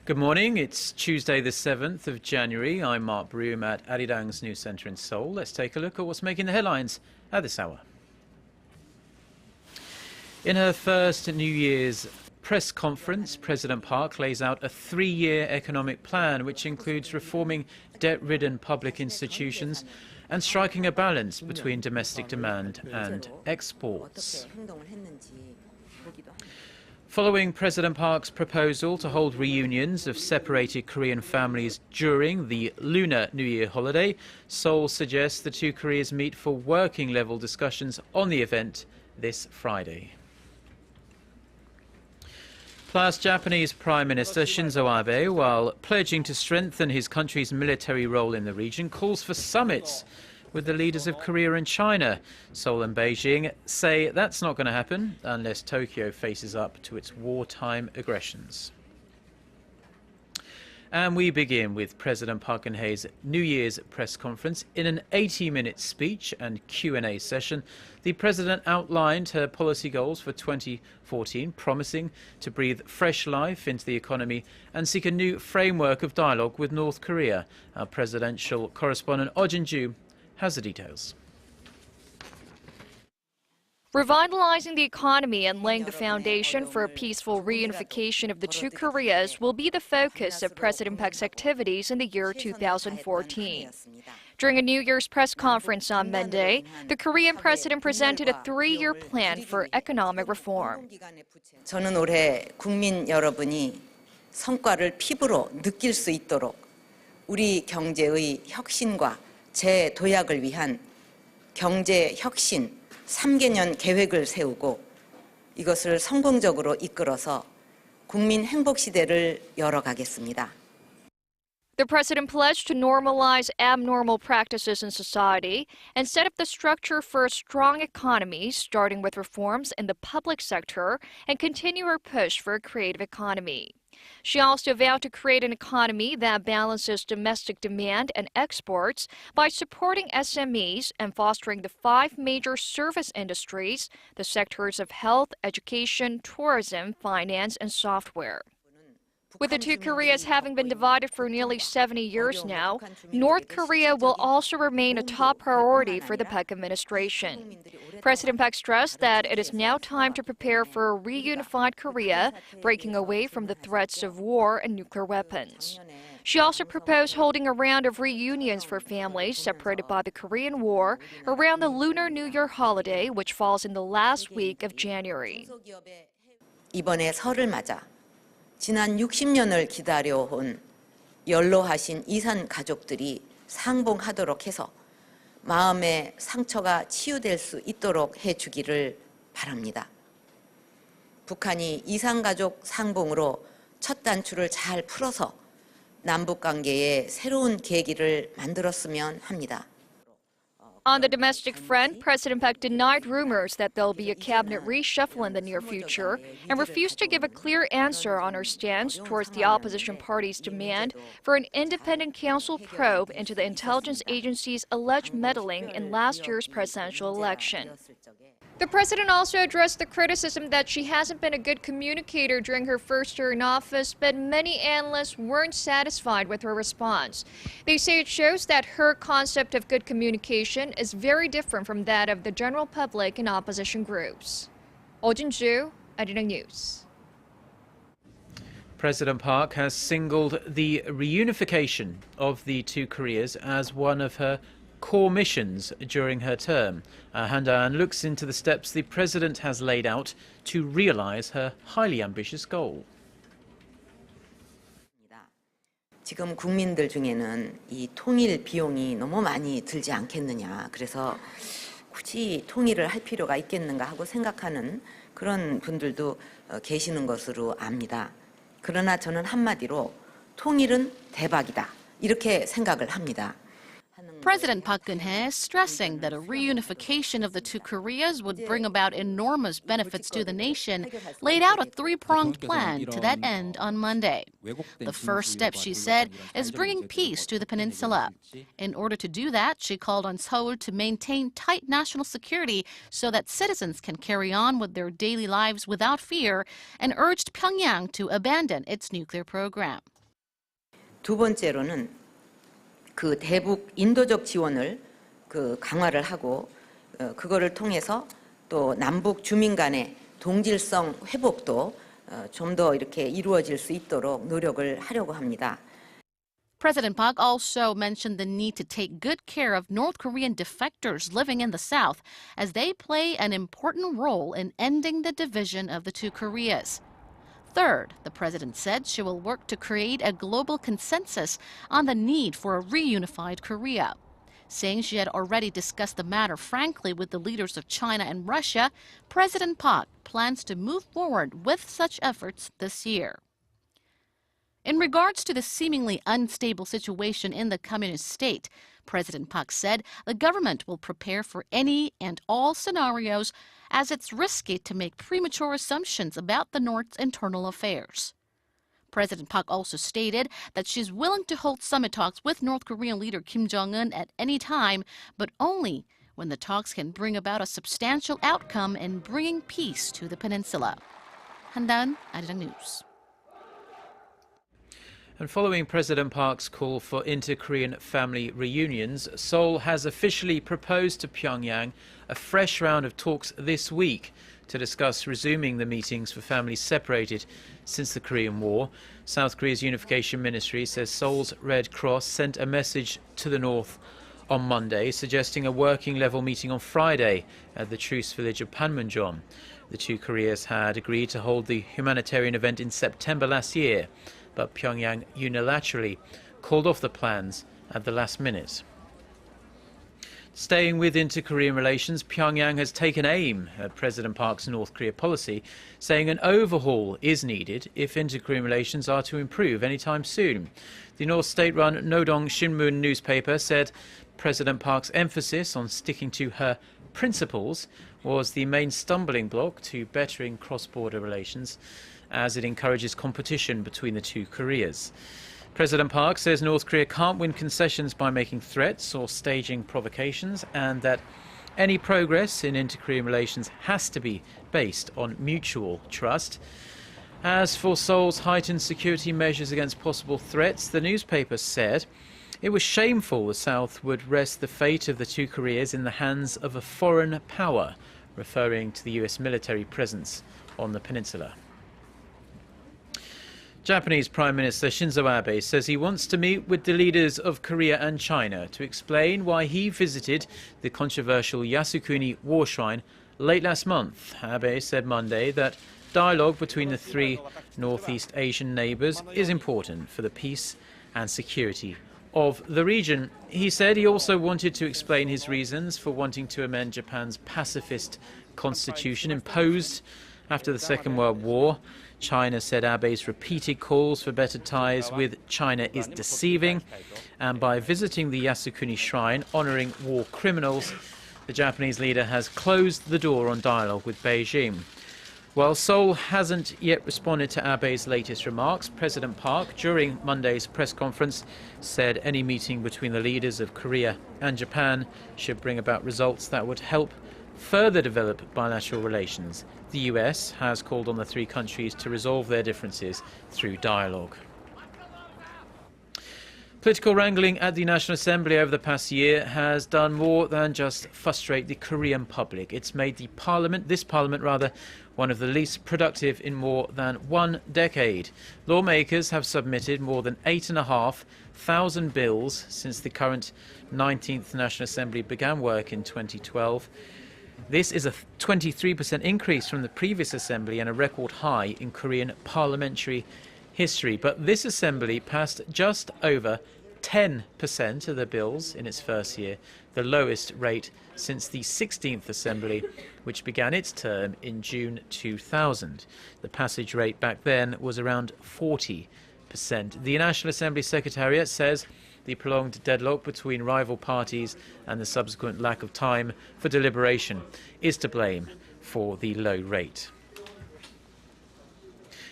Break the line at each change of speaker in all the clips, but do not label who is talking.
Good morning. It's Tuesday the 7th of January. I'm Mark Broom at Arirang's news centre in Seoul. Let's take a look at what's making the headlines at this hour. In her first New Year's press conference, President Park lays out a three-year economic plan which includes reforming debt-ridden public institutions and striking a balance between domestic demand and exports. Following President Park's proposal to hold reunions of separated Korean families during the Lunar New Year holiday, Seoul suggests the two Koreas meet for working-level discussions on the event this Friday. Plus, Japanese Prime Minister Shinzo Abe, while pledging to strengthen his country's military role in the region, calls for summits with the leaders of Korea and China. Seoul and Beijing say that's not going to happen unless Tokyo faces up to its wartime aggressions. And we begin with President Park Geun-hye's New Year's press conference. In an 80-minute speech and Q&A session, the president outlined her policy goals for 2014, promising to breathe fresh life into the economy and seek a new framework of dialogue with North Korea. Our presidential correspondent Oh Jin-ju has the details.
Revitalizing the economy and laying the foundation for a peaceful reunification of the two Koreas will be the focus of President Park's activities in the year 2014. During a New Year's press conference on Monday, the Korean president presented a three-year plan for economic reform.
저는 올해 국민 여러분이 성과를 피부로 느낄 수 있도록 우리 경제의 혁신과 재도약을 위한 경제 혁신 3개년 계획을 세우고 이것을 성공적으로 이끌어서 국민 행복 시대를 열어가겠습니다.
The president pledged to normalize abnormal practices in society and set up the structure for a strong economy, starting with reforms in the public sector and continue her push for a creative economy. She also vowed to create an economy that balances domestic demand and exports by supporting SMEs and fostering the five major service industries, the sectors of health, education, tourism, finance, and software. With the two Koreas having been divided for nearly 70 years now, North Korea will also remain a top priority for the Park administration. President Park stressed that it is now time to prepare for a reunified Korea, breaking away from the threats of war and nuclear weapons. She also proposed holding a round of reunions for families separated by the Korean War around the Lunar New Year holiday, which falls in the last week of January.
이번에 설을 맞아 지난 60년을 기다려온 연로하신 이산 가족들이 상봉하도록 해서 마음의 상처가 치유될 수 있도록 해주기를 바랍니다. 북한이 이산 가족 상봉으로 첫 단추를 잘 풀어서 남북 관계에 새로운 계기를 만들었으면 합니다.
On the domestic front, President Park denied rumors that there will be a cabinet reshuffle in the near future and refused to give a clear answer on her stance towards the opposition party's demand for an independent council probe into the intelligence agency's alleged meddling in last year's presidential election. The president also addressed the criticism that she hasn't been a good communicator during her first year in office, but many analysts weren't satisfied with her response. They say it shows that her concept of good communication is very different from that of the general public and opposition groups. Oh Jin-ju, Arirang News.
President Park has singled the reunification of the two Koreas as one of her core missions during her term. Han Da-an looks into the steps the president has laid out to realize her highly ambitious goal.
지금 국민들 중에는 이 통일 비용이 너무 많이 들지 않겠느냐. 그래서 굳이 통일을 할 필요가 있겠는가 하고 생각하는 그런 분들도 계시는 것으로 압니다. 그러나 저는 한마디로 통일은 대박이다. 이렇게 생각을 합니다.
President Park Geun-hye is stressing that a reunification of the two Koreas would bring about enormous benefits to the nation, laid out a three-pronged plan to that end on Monday. The first step, she said, is bringing peace to the peninsula. In order to do that, she called on Seoul to maintain tight national security so that citizens can carry on with their daily lives without fear, and urged Pyongyang to abandon its nuclear program.
두 번째로는 그 대북 인도적 지원을 강화를 하고 그거를 통해서 또 남북 주민 간의 동질성 회복도 좀 더 이렇게 이루어질 수 있도록 노력을 하려고 합니다.
President Park also mentioned the need to take good care of North Korean defectors living in the South, as they play an important role in ending the division of the two Koreas. Third, the president said she will work to create a global consensus on the need for a reunified Korea. Saying she had already discussed the matter frankly with the leaders of China and Russia, President Park plans to move forward with such efforts this year. In regards to the seemingly unstable situation in the communist state, President Park said the government will prepare for any and all scenarios, as it's risky to make premature assumptions about the North's internal affairs. President Park also stated that she's willing to hold summit talks with North Korean leader Kim Jong-un at any time, but only when the talks can bring about a substantial outcome in bringing peace to the peninsula. 한다은, 아리랑 뉴스.
And following President Park's call for inter-Korean family reunions, Seoul has officially proposed to Pyongyang a fresh round of talks this week to discuss resuming the meetings for families separated since the Korean War. South Korea's Unification Ministry says Seoul's Red Cross sent a message to the north on Monday, suggesting a working-level meeting on Friday at the truce village of Panmunjom. The two Koreas had agreed to hold the humanitarian event in September last year, but Pyongyang unilaterally called off the plans at the last minute. Staying with inter-Korean relations, Pyongyang has taken aim at President Park's North Korea policy, saying an overhaul is needed if inter-Korean relations are to improve anytime soon. The North state-run Nodong Shinmun newspaper said President Park's emphasis on sticking to her principles was the main stumbling block to bettering cross-border relations, as it encourages competition between the two Koreas. President Park says North Korea can't win concessions by making threats or staging provocations, and that any progress in inter-Korean relations has to be based on mutual trust. As for Seoul's heightened security measures against possible threats, the newspaper said it was shameful the South would rest the fate of the two Koreas in the hands of a foreign power, referring to the US military presence on the peninsula. Japanese Prime Minister Shinzo Abe says he wants to meet with the leaders of Korea and China to explain why he visited the controversial Yasukuni war shrine late last month. Abe said Monday that dialogue between the three Northeast Asian neighbours is important for the peace and security of the region. He said he also wanted to explain his reasons for wanting to amend Japan's pacifist constitution imposed after the Second World War. China said Abe's repeated calls for better ties with China is deceiving, and by visiting the Yasukuni shrine honouring war criminals, the Japanese leader has closed the door on dialogue with Beijing. While Seoul hasn't yet responded to Abe's latest remarks, President Park, during Monday's press conference, said any meeting between the leaders of Korea and Japan should bring about results that would help further develop bilateral relations. The US has called on the three countries to resolve their differences through dialogue. Political wrangling at the National Assembly over the past year has done more than just frustrate the Korean public. It's made this parliament, one of the least productive in more than 1 decade. Lawmakers have submitted more than 8,500 bills since the current 19th National Assembly began work in 2012. This is a 23% increase from the previous assembly and a record high in Korean parliamentary history. But this assembly passed just over 10% of the bills in its first year, the lowest rate since the 16th assembly, which began its term in June 2000. The passage rate back then was around 40%. The National Assembly Secretariat says the prolonged deadlock between rival parties and the subsequent lack of time for deliberation is to blame for the low rate.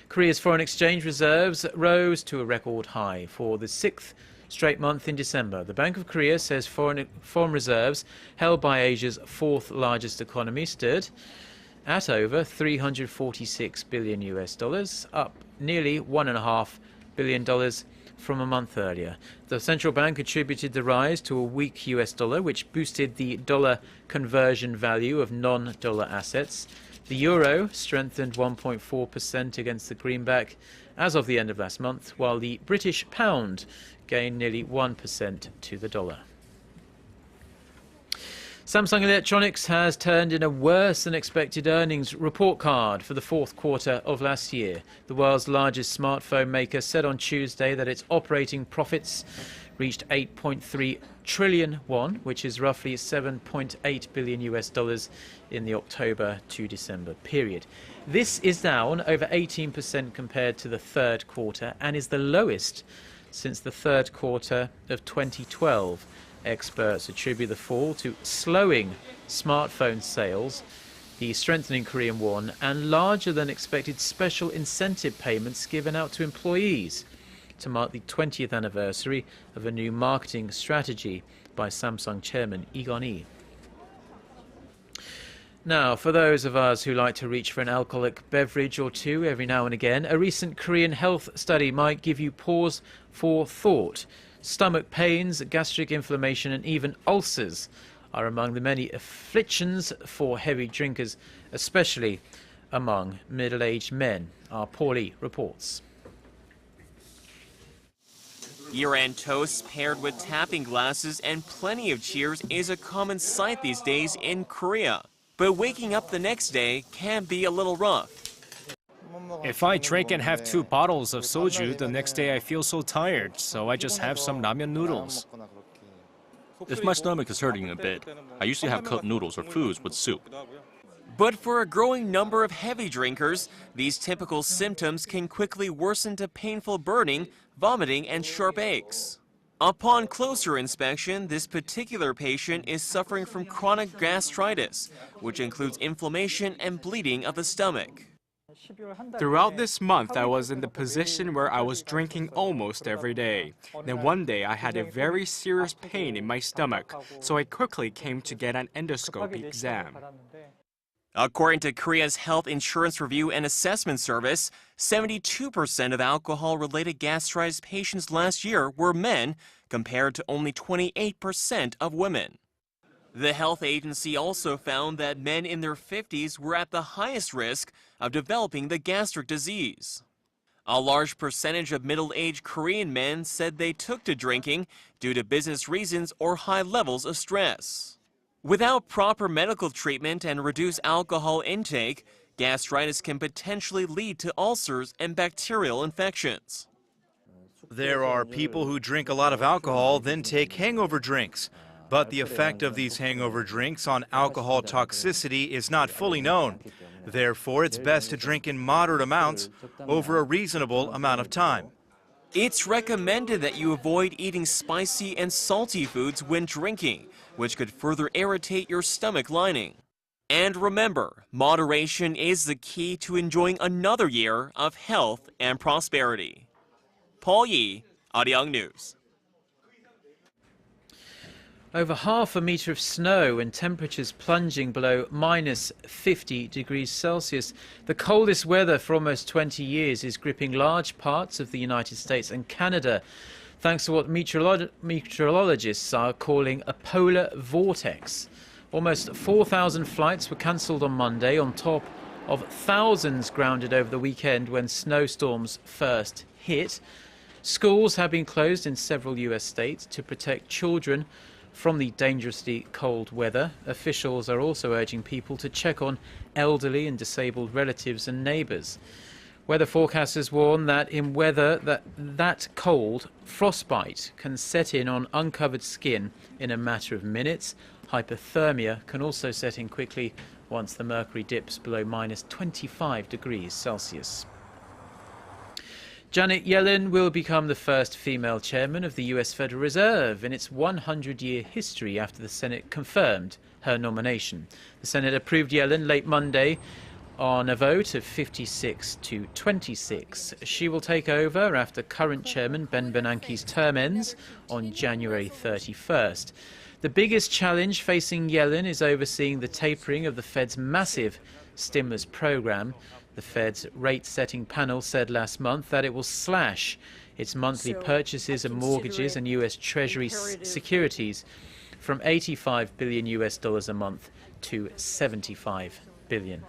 Korea's foreign exchange reserves rose to a record high for the 6th straight month in December. The Bank of Korea says foreign reserves held by Asia's fourth largest economy stood at over $346 billion, up nearly $1.5 billion from a month earlier. The central bank attributed the rise to a weak US dollar, which boosted the dollar conversion value of non-dollar assets. The euro strengthened 1.4% against the greenback as of the end of last month, while the British pound gained nearly 1% to the dollar. Samsung Electronics has turned in a worse than expected earnings report card for the fourth quarter of last year. The world's largest smartphone maker said on Tuesday that its operating profits reached 8.3 trillion won, which is roughly $7.8 billion in the October to December period. This is down over 18% compared to the third quarter and is the lowest since the third quarter of 2012. Experts attribute the fall to slowing smartphone sales, the strengthening Korean won, and larger than expected special incentive payments given out to employees to mark the 20th anniversary of a new marketing strategy by Samsung Chairman Lee Kun-hee. Now, for those of us who like to reach for an alcoholic beverage or two every now and again, a recent Korean health study might give you pause for thought. Stomach pains, gastric inflammation and even ulcers are among the many afflictions for heavy drinkers, especially among middle-aged men. Our Paul Lee reports.
Year-end toasts paired with tapping glasses and plenty of cheers is a common sight these days in Korea. But waking up the next day can be a little rough.
If I drink and have 2 bottles of soju, the next day I feel so tired, so I just have some ramen noodles.
If my stomach is hurting a bit, I usually have cup noodles or foods with soup.
But for a growing number of heavy drinkers, these typical symptoms can quickly worsen to painful burning, vomiting, and sharp aches. Upon closer inspection, this particular patient is suffering from chronic gastritis, which includes inflammation and bleeding of the stomach.
Throughout this month, I was in the position where I was drinking almost every day. Then one day, I had a very serious pain in my stomach, so I quickly came to get an endoscopy exam.
According to Korea's Health Insurance Review and Assessment Service, 72% of alcohol-related gastritis patients last year were men, compared to only 28% of women. The health agency also found that men in their 50s were at the highest risk of developing the gastric disease. A large percentage of middle-aged Korean men said they took to drinking due to business reasons or high levels of stress. Without proper medical treatment and reduced alcohol intake, gastritis can potentially lead to ulcers and bacterial infections.
There are people who drink a lot of alcohol, then take hangover drinks. But the effect of these hangover drinks on alcohol toxicity is not fully known. Therefore, it's best to drink in moderate amounts over a reasonable amount of time.
It's recommended that you avoid eating spicy and salty foods when drinking, which could further irritate your stomach lining. And remember, moderation is the key to enjoying another year of health and prosperity. Paul Yi, Arirang News.
Over half a metre of snow and temperatures plunging below minus 50 degrees Celsius. The coldest weather for almost 20 years is gripping large parts of the United States and Canada, thanks to what meteorologists are calling a polar vortex. Almost 4,000 flights were cancelled on Monday, on top of thousands grounded over the weekend when snowstorms first hit. Schools have been closed in several US states to protect children from the dangerously cold weather. Officials are also urging people to check on elderly and disabled relatives and neighbours. Weather forecasters warn that in weather that cold, frostbite can set in on uncovered skin in a matter of minutes. Hypothermia can also set in quickly once the mercury dips below minus 25 degrees Celsius. Janet Yellen will become the first female chairman of the US Federal Reserve in its 100-year history after the Senate confirmed her nomination. The Senate approved Yellen late Monday on a vote of 56 to 26. She will take over after current chairman Ben Bernanke's term ends on January 31st. The biggest challenge facing Yellen is overseeing the tapering of the Fed's massive stimulus program. The Fed's rate-setting panel said last month that it will slash its monthly purchases of mortgages and U.S. Treasury securities from $85 billion a month to $75 billion.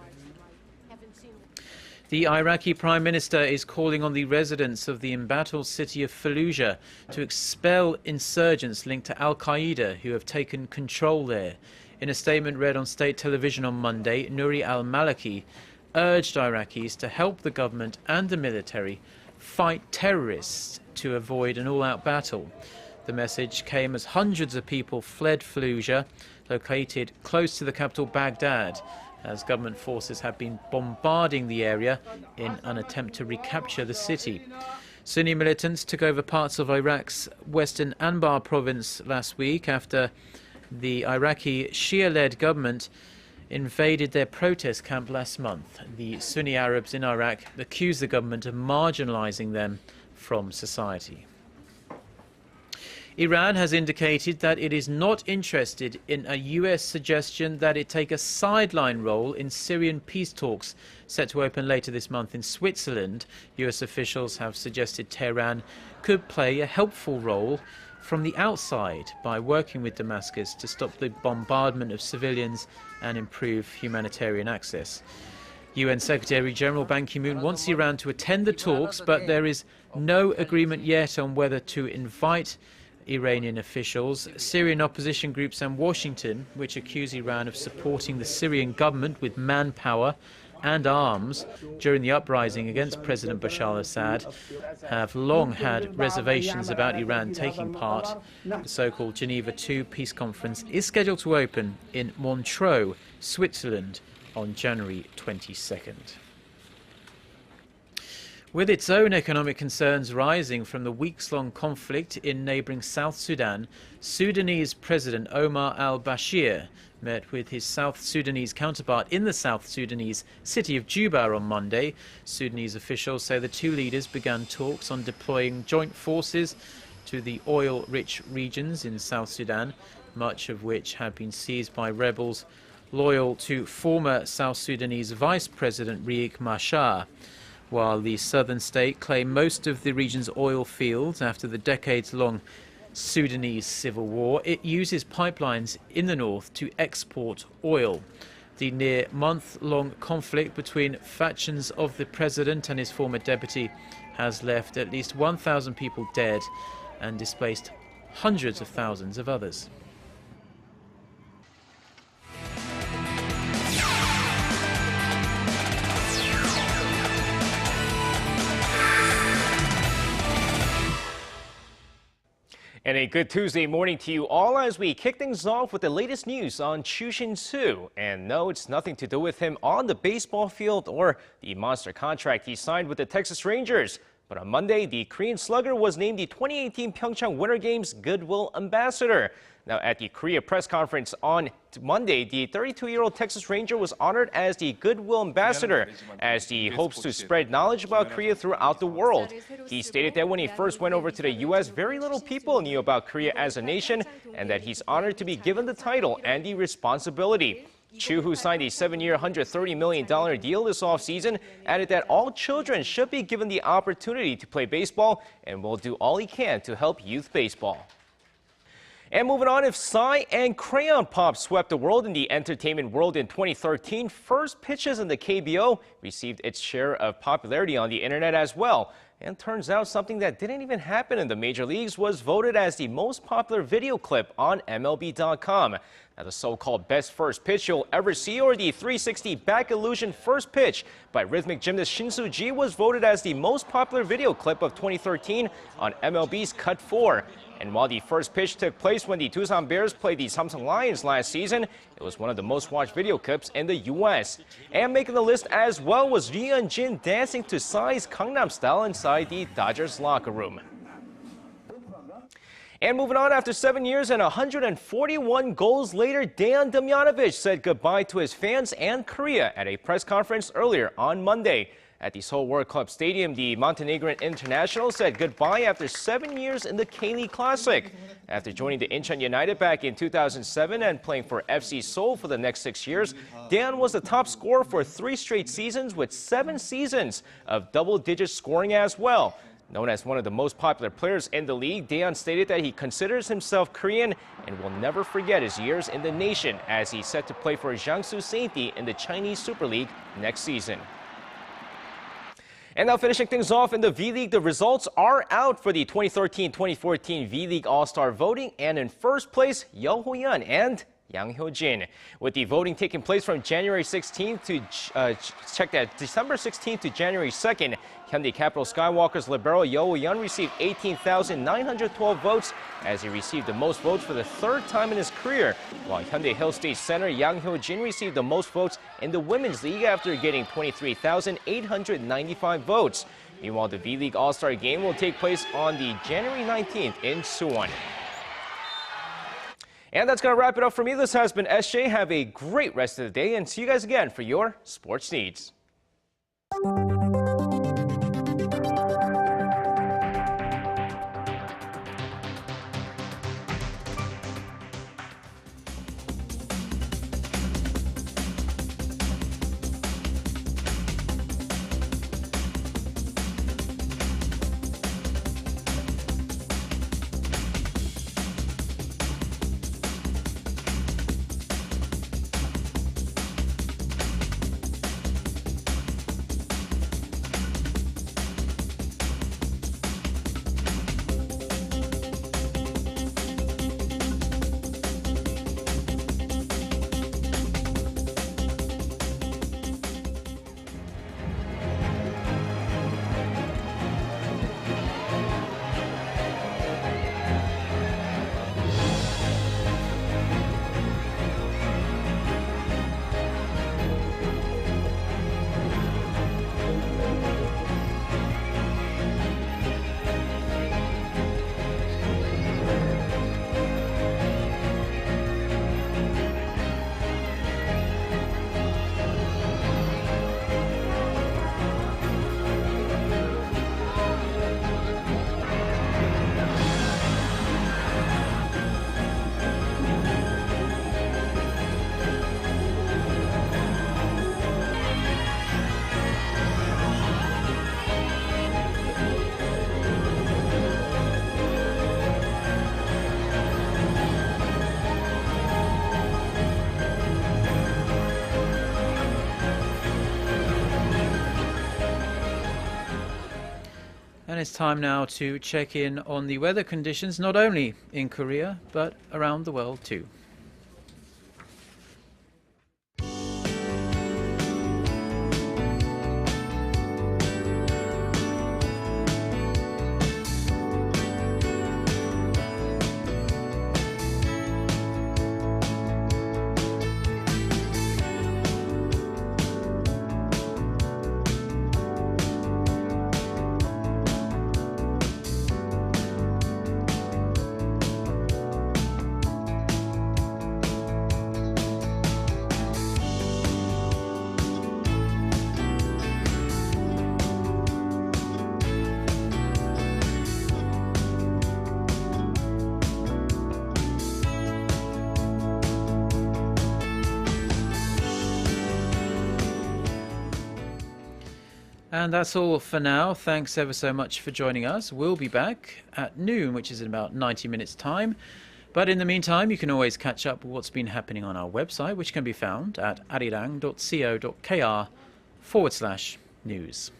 The Iraqi Prime Minister is calling on the residents of the embattled city of Fallujah to expel insurgents linked to al-Qaeda who have taken control there. In a statement read on state television on Monday, Nouri al-Maliki urged Iraqis to help the government and the military fight terrorists to avoid an all-out battle. The message came as hundreds of people fled Fallujah, located close to the capital Baghdad, as government forces have been bombarding the area in an attempt to recapture the city. Sunni militants took over parts of Iraq's western Anbar province last week after the Iraqi Shia-led government invaded their protest camp last month. The Sunni Arabs in Iraq accused the government of marginalizing them from society. Iran has indicated that it is not interested in a U.S. suggestion that it take a sideline role in Syrian peace talks set to open later this month in Switzerland. U.S. officials have suggested Tehran could play a helpful role from the outside by working with Damascus to stop the bombardment of civilians and improve humanitarian access. UN Secretary General Ban Ki-moon wants Iran to attend the talks, but there is no agreement yet on whether to invite Iranian officials. Syrian opposition groups and Washington, which accuse Iran of supporting the Syrian government with manpower and arms during the uprising against President Bashar al-Assad, have long had reservations about Iran taking part. The so-called Geneva II peace conference is scheduled to open in Montreux, Switzerland on January 22nd. With its own economic concerns rising from the weeks-long conflict in neighbouring South Sudan, Sudanese President Omar al-Bashir met with his South Sudanese counterpart in the South Sudanese city of Juba on Monday. Sudanese officials say the two leaders began talks on deploying joint forces to the oil-rich regions in South Sudan, much of which had been seized by rebels loyal to former South Sudanese Vice President Riek Machar. While the southern state claimed most of the region's oil fields after the decades-long Sudanese civil war, it uses pipelines in the north to export oil. The near-month-long conflict between factions of the president and his former deputy has left at least 1,000 people dead and displaced hundreds of thousands of others.
And a good Tuesday morning to you all as we kick things off with the latest news on Chu Shin-soo. And no, it's nothing to do with him on the baseball field or the monster contract he signed with the Texas Rangers. But on Monday, the Korean slugger was named the 2018 Pyeongchang Winter Games Goodwill Ambassador. Now, at the Korea press conference on Monday, the 32-year-old Texas Ranger was honored as the Goodwill Ambassador as he hopes to spread knowledge about Korea throughout the world. He stated that when he first went over to the U.S., very little people knew about Korea as a nation, and that he's honored to be given the title and the responsibility. Chu, who signed a 7-year, $130 million deal this offseason, added that all children should be given the opportunity to play baseball and will do all he can to help youth baseball. And moving on, if Psy and Crayon Pop swept the world in the entertainment world in 2013, First Pitches in the KBO received its share of popularity on the internet as well. And turns out something that didn't even happen in the major leagues was voted as the most popular video clip on MLB.com. Now, the so-called best first pitch you'll ever see, or the 360 back illusion first pitch by rhythmic gymnast Shin Soo-ji, was voted as the most popular video clip of 2013 on MLB's Cut 4. And while the first pitch took place when the Tucson Bears played the Samsung Lions last season, it was one of the most watched video clips in the U.S. And making the list as well was Ri Yeon-jin dancing to Psy's Gangnam Style inside the Dodgers locker room. And moving on, after 7 years and 141 goals later, Dejan Damjanovic said goodbye to his fans and Korea at a press conference earlier on Monday. At the Seoul World Club Stadium, the Montenegrin international said goodbye after 7 years in the K-League Classic. After joining the Incheon United back in 2007 and playing for FC Seoul for the next 6 years, Dan was the top scorer for 3 straight seasons with 7 seasons of double-digit scoring as well. Known as one of the most popular players in the league, Daeon stated that he considers himself Korean and will never forget his years in the nation as he's set to play for Jiangsu Sainty in the Chinese Super League next season. And now finishing things off in the V-League, the results are out for the 2013-2014 V-League All-Star voting, and in first place, Yeo Ho-yeon and Yang Hyo-jin. With the voting taking place from January 16th to December 16th to January 2nd, Hyundai Capital Skywalker's libero Yeo Ho-yeon received 18,912 votes as he received the most votes for the third time in his career, while Hyundai Hill State center Yang Hyo-jin received the most votes in the Women's League after getting 23,895 votes. Meanwhile, the V-League All-Star Game will take place on the January 19th in Suwon. And that's going to wrap it up for me. This has been SJ. Have a great rest of the day and see you guys again for your sports needs.
And it's time now to check in on the weather conditions, not only in Korea, but around the world too. And that's all for now. Thanks ever so much for joining us. We'll be back at noon, which is in about 90 minutes time. But in the meantime, you can always catch up with what's been happening on our website, which can be found at arirang.co.kr/news.